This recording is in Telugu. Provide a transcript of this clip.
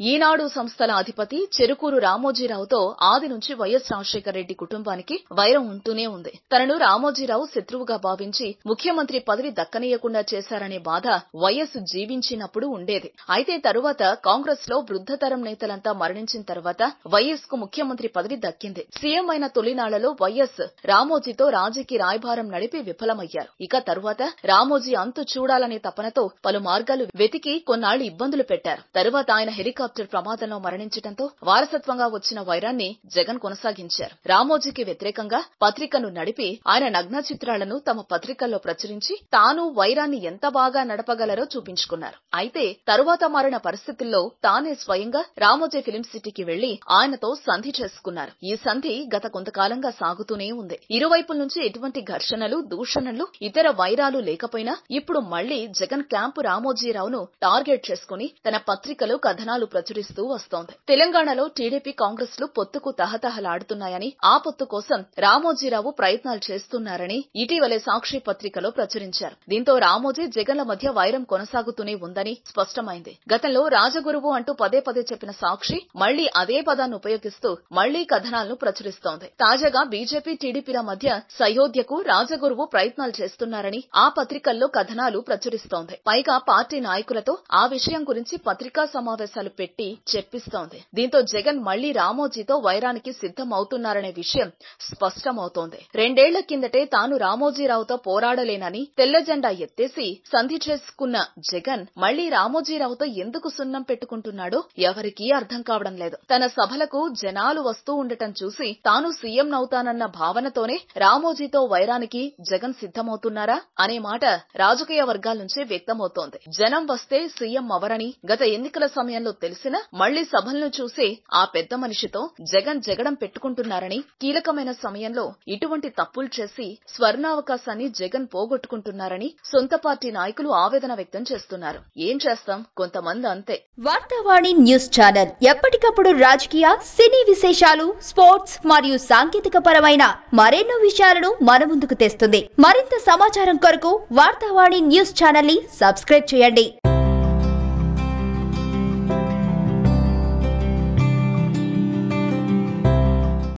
ఈనాడు సంస్థల అధిపతి చెరుకూరు రామోజీరావుతో ఆది నుంచి వైఎస్ రాజశేఖర రెడ్డి కుటుంబానికి వైరం ఉంటూనే ఉంది. తనను రామోజీరావు శత్రువుగా భావించి ముఖ్యమంత్రి పదవి దక్కనీయకుండా చేశారనే బాధ వైఎస్ జీవించినప్పుడు ఉండేది. అయితే తరువాత కాంగ్రెస్ లో వృద్ధతరం నేతలంతా మరణించిన తర్వాత వైఎస్ కు ముఖ్యమంత్రి పదవి దక్కింది. సీఎం అయిన తొలినాళ్లలో వైఎస్ రామోజీతో రాజకీయ రాయబారం నడిపి విఫలమయ్యారు. ఇక తరువాత రామోజీ అంతు చూడాలనే తపనతో పలు మార్గాలు వెతికి కొన్నాళ్లు ఇబ్బందులు పెట్టారు. తరువాత ఆయన హెలికాప్టర్ ప్రమాదంలో మరణించడంతో వారసత్వంగా వచ్చిన వైరాన్ని జగన్ కొనసాగించారు. రామోజీకి వ్యతిరేకంగా పత్రికను నడిపి ఆయన నగ్న చిత్రాలను తమ పత్రికల్లో ప్రచురించి తాను వైరాన్ని ఎంత బాగా నడపగలరో చూపించుకున్నారు. అయితే తరువాత మారిన పరిస్థితుల్లో తానే స్వయంగా రామోజీ ఫిలిం సిటీకి వెళ్లి ఆయనతో సంధి చేసుకున్నారు. ఈ సంధి గత కొంతకాలంగా సాగుతూనే ఉంది. ఇరువైపుల నుంచి ఎటువంటి ఘర్షణలు, దూషణలు, ఇతర వైరాలు లేకపోయినా ఇప్పుడు మళ్లీ జగన్ క్యాంపు రామోజీరావును టార్గెట్ చేసుకుని తన పత్రికలో కథనాలు ప్రచురిస్తూ వస్తోంది. తెలంగాణలో టీడీపీ, కాంగ్రెస్ లు పొత్తుకు తహతహలాడుతున్నాయని, ఆ పొత్తు కోసం రామోజీరావు ప్రయత్నాలు చేస్తున్నారని ఇటీవలే సాక్షి పత్రికలో ప్రచురించారు. దీంతో రామోజీ, జగన్ల మధ్య వైరం కొనసాగుతూనే ఉందని స్పష్టమైంది. గతంలో రాజగురువు అంటూ పదే పదే చెప్పిన సాక్షి మళ్లీ అదే పదాన్ని ఉపయోగిస్తూ మళ్లీ కథనాలను ప్రచురిస్తోంది. తాజాగా బీజేపీ, టీడీపీల మధ్య సయోధ్యకు రాజగురువు ప్రయత్నాలు చేస్తున్నారని ఆ పత్రికల్లో కథనాలు ప్రచురిస్తోంది. పైగా పార్టీ నాయకులతో ఆ విషయం గురించి పత్రికా సమావేశాలు పెట్టి చెప్పిస్తోంది. దీంతో జగన్ మళ్లీ రామోజీతో వైరానికి సిద్ధం అవుతున్నారనే విషయం స్పష్టమవుతోంది. 2 ఏళ్ల కిందటే తాను రామోజీరావుతో పోరాడలేనని తెల్ల జెండా ఎత్తేసి సంధి చేసుకున్న జగన్ మళ్లీ రామోజీరావుతో ఎందుకు సున్నం పెట్టుకుంటున్నాడో ఎవరికీ అర్థం కావడం లేదు. తన సభలకు జనాలు వస్తూ ఉండటం చూసి తాను సీఎం నవుతానన్న భావనతోనే రామోజీతో వైరానికి జగన్ సిద్ధమవుతున్నారా అనే మాట రాజకీయ వర్గాల నుంచి వ్యక్తమవుతోంది. జనం వస్తే సీఎం అవరని గత ఎన్నికల సమయంలో తెలిసినా మళ్లీ సభలను చూసి ఆ పెద్ద మనిషితో జగన్ జగడం పెట్టుకుంటున్నారని, కీలకమైన సమయంలో ఇటువంటి తప్పులు చేసి స్వర్ణావకాశాన్ని జగన్ పోగొట్టుకుంటున్నారని సొంత పార్టీ నాయకులు ఆవేదన వ్యక్తం చేస్తున్నారు. ఏం చేస్తాం, కొంతమంది అంతే. వార్తావాణి న్యూస్ ఛానల్ ఎప్పటికప్పుడు రాజకీయ, సినీ విశేషాలు, స్పోర్ట్స్ మరియు సాంకేతిక పరమైన మరెన్నో విషయాలను మన ముందుకు తెస్తుంది. మరింత సమాచారం కొరకు వార్తావాణి న్యూస్ ఛానల్ ని సబ్స్క్రైబ్ చేయండి.